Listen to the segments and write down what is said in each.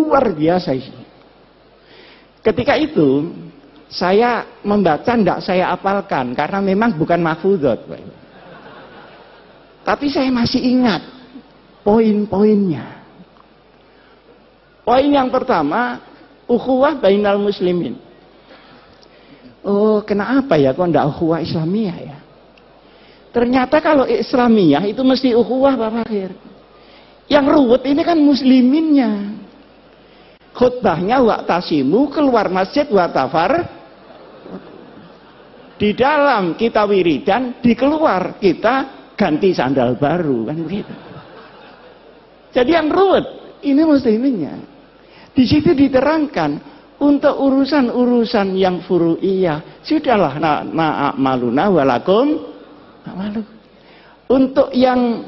luar biasa isi. Ketika itu saya membaca tidak saya apalkan karena memang bukan mahfudhot, tapi saya masih ingat poin-poinnya. Poin yang pertama, ukhuwah bainal muslimin. Oh, kenapa ya kok tidak ukhuwah Islamiyah ya? Ternyata kalau Islamiyah itu mesti ukhuwah Pak Fakir. Yang ruwet ini kan musliminnya. Khutbahnya wa'tasimu, keluar masjid wa'tafar. Di dalam kita wiridan, di keluar kita ganti sandal baru, kan begitu. Jadi yang ruwet ini musliminnya. Di situ diterangkan untuk urusan-urusan yang furu'iyah sudahlah na'amaluna walakum malu. Untuk yang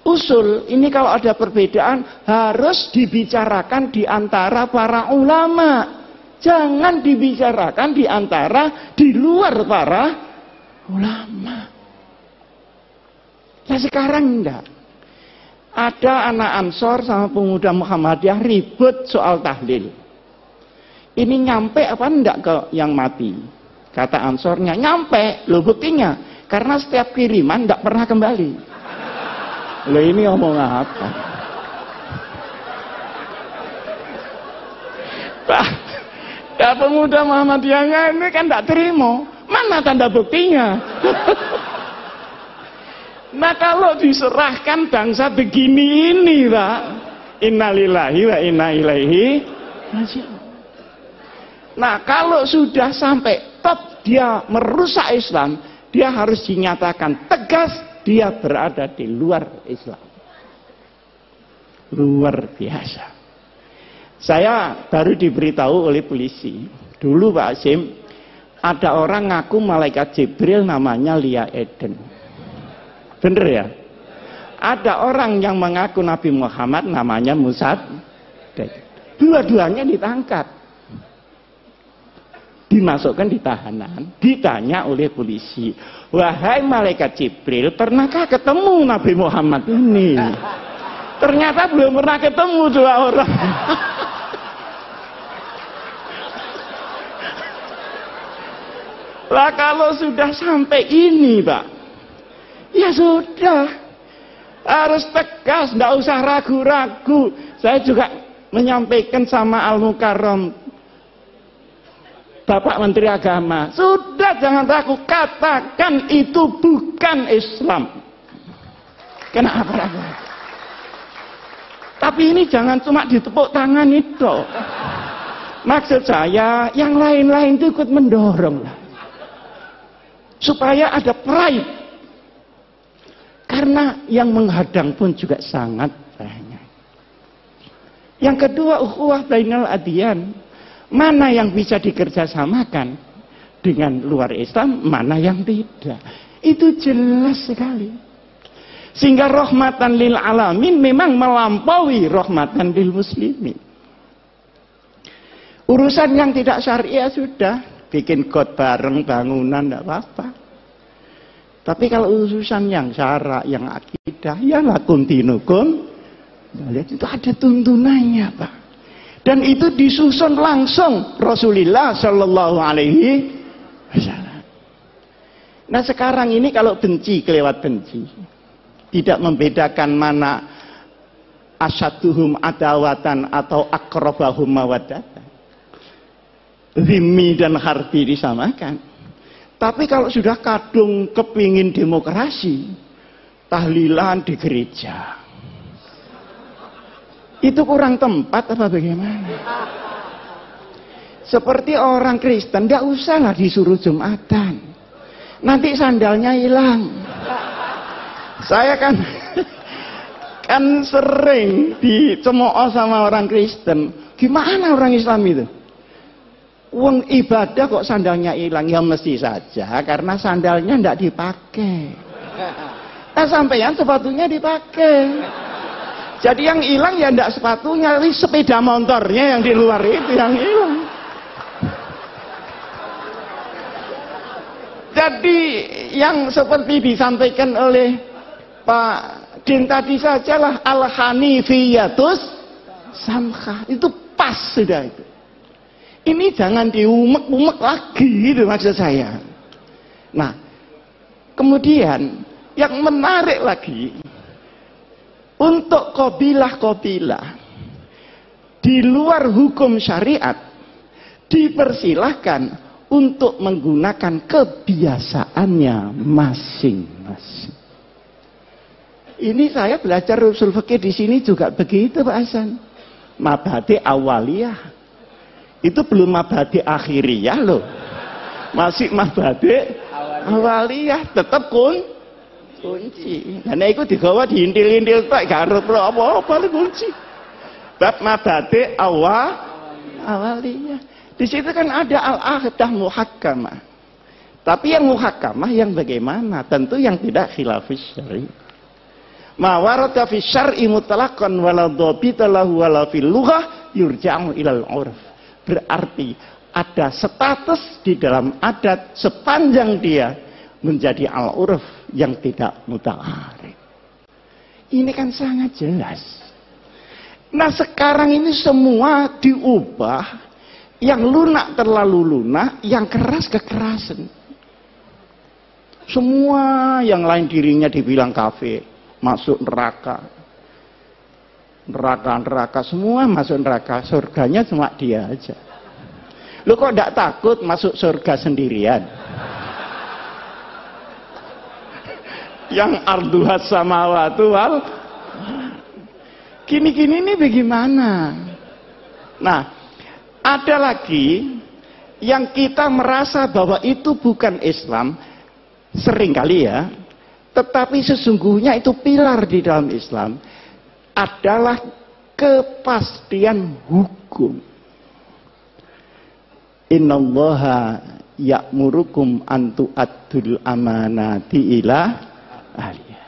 usul ini kalau ada perbedaan harus dibicarakan di antara para ulama. Jangan dibicarakan di antara di luar para ulama. Nah sekarang enggak. Ada anak Ansor sama pemuda Muhammadiyah ribut soal tahlil. Ini nyampe apa enggak ke yang mati? Kata Ansornya, nyampe. Loh buktinya, karena setiap kiriman enggak pernah kembali. Loh ini ngomong apa? Ya pemuda Muhammadiyahnya ini kan enggak terima. Mana tanda buktinya? Nah kalau diserahkan bangsa begini ini Pak, innalillahi wa inna ilaihi raji'un. Nah kalau sudah sampai top dia merusak Islam, dia harus dinyatakan tegas dia berada di luar Islam. Luar biasa. Saya baru diberitahu oleh polisi. Dulu Pak Asim, ada orang ngaku malaikat Jibril namanya Lia Eden. Bener ya? Ada orang yang mengaku Nabi Muhammad namanya Musa. Dua-duanya ditangkap. Dimasukkan di tahanan. Ditanya oleh polisi. Wahai malaikat Jibril, pernahkah ketemu Nabi Muhammad ini? Ternyata belum pernah ketemu dua orang. Lah kalau sudah sampai ini Pak, ya sudah, harus tegas, tidak usah ragu-ragu. Saya juga menyampaikan sama Al-Mukarram, Bapak Menteri Agama, sudah jangan ragu, katakan itu bukan Islam. Kenapa ragu? Tapi ini jangan cuma ditepuk tangan itu. Maksud saya, yang lain-lain itu ikut mendorong lah. Supaya ada pride. Karena yang menghadang pun juga sangat banyak. Yang kedua, ukhuwah bainal adyan. Mana yang bisa dikerjasamakan dengan luar Islam, mana yang tidak. Itu jelas sekali. Sehingga rahmatan lil alamin memang melampaui rahmatan lil muslimin. Urusan yang tidak syariah sudah. Bikin got bareng bangunan tidak apa-apa. Tapi kalau urusan yang syara, yang akidah, ya lakum dinukum. Itu ada tuntunannya Pak. Dan itu disusun langsung Rasulullah Shallallahu Alaihi Wasallam. Nah sekarang ini kalau benci kelewat benci, tidak membedakan mana asyaduhum adawatan atau akrobahum mawaddatan. Zimmi dan harbi disamakan. Tapi kalau sudah kadung kepingin demokrasi, tahlilan di gereja, itu kurang tempat apa bagaimana? Seperti orang Kristen, tidak usahlah disuruh Jumatan, nanti sandalnya hilang. Saya kan sering dicemooh sama orang Kristen. Gimana orang Islam itu? Uang ibadah kok sandalnya hilang? Ya mesti saja karena sandalnya tidak dipakai. Nah sampeyan sepatunya dipakai. Jadi yang hilang ya tidak sepatunya, tapi sepeda motornya yang di luar itu yang hilang. Jadi yang seperti disampaikan oleh Pak Din tadi sajalah al-hanifiyatus samha. Itu pas sudah itu. Ini jangan diumek-umek lagi gitu maksud saya. Nah, kemudian yang menarik lagi, untuk qabilah-qabilah di luar hukum syariat dipersilahkan untuk menggunakan kebiasaannya masing-masing. Ini saya belajar usul fikih di sini juga begitu Pak Hasan. Mabhadi awaliyah. Itu belum mabhadi akhiriyah loh. Masih mabhadi awaliyah, tetap kunci. Karena itu digawa diintil-intil tak garep apa-apa kunci. Bab mabhadi awaliyah. Di situ kan ada al-ahdah muhakkamah. Tapi yang muhakkamah yang bagaimana? Tentu yang tidak khilafis syar'i. Ma warada fi syar'i mutlaqan wala dhabita lahu wala fil lughah yurja'u ilal 'urf. Berarti ada status di dalam adat sepanjang dia menjadi al-urf yang tidak muta'arif. Ini kan sangat jelas. Nah sekarang ini semua diubah, yang lunak terlalu lunak, yang keras kekerasan. Semua yang lain dirinya dibilang kafir, masuk neraka. Neraka semua masuk neraka, surganya cuma dia aja. Lu kok tidak takut masuk surga sendirian? Yang arduhas samawatu wal gini-gini ini bagaimana? Nah, ada lagi yang kita merasa bahwa itu bukan Islam, seringkali ya, tetapi sesungguhnya itu pilar di dalam Islam, adalah kepastian hukum. Innallaha ya'murukum an tu'addul amanati ila ahliha.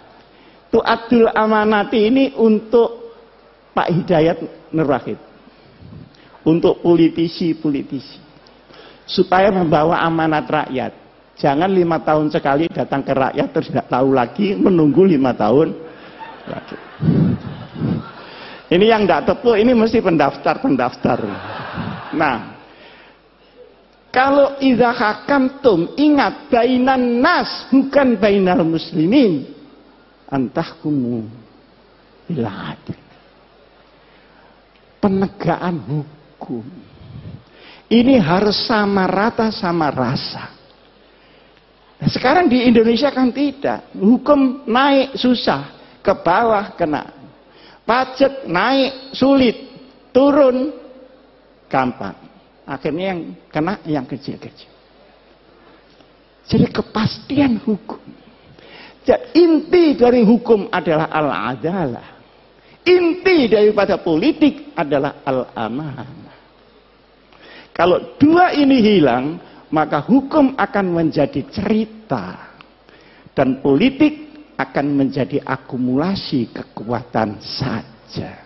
Tu'addul amanati ini untuk Pak Hidayat Nur Wahid, untuk politisi-politisi, supaya membawa amanat rakyat. Jangan 5 tahun sekali datang ke rakyat terus tidak tahu lagi, menunggu 5 tahun lagi. Ini yang tidak tepu, ini mesti pendaftar. Nah, kalau idza hakamtum, ingat bainan nas bukan bainal muslimin, antahkumu bil adl. Penegakan hukum ini harus sama rata sama rasa. Nah, sekarang di Indonesia kan tidak, hukum naik susah, ke bawah kena. Pajak naik sulit, turun gampang. Akhirnya yang kena yang kecil-kecil. Jadi kepastian hukum. Jadi inti dari hukum adalah al-adalah. Inti daripada politik adalah al-amanah. Kalau dua ini hilang, maka hukum akan menjadi cerita. Dan politik akan menjadi akumulasi kekuatan saja.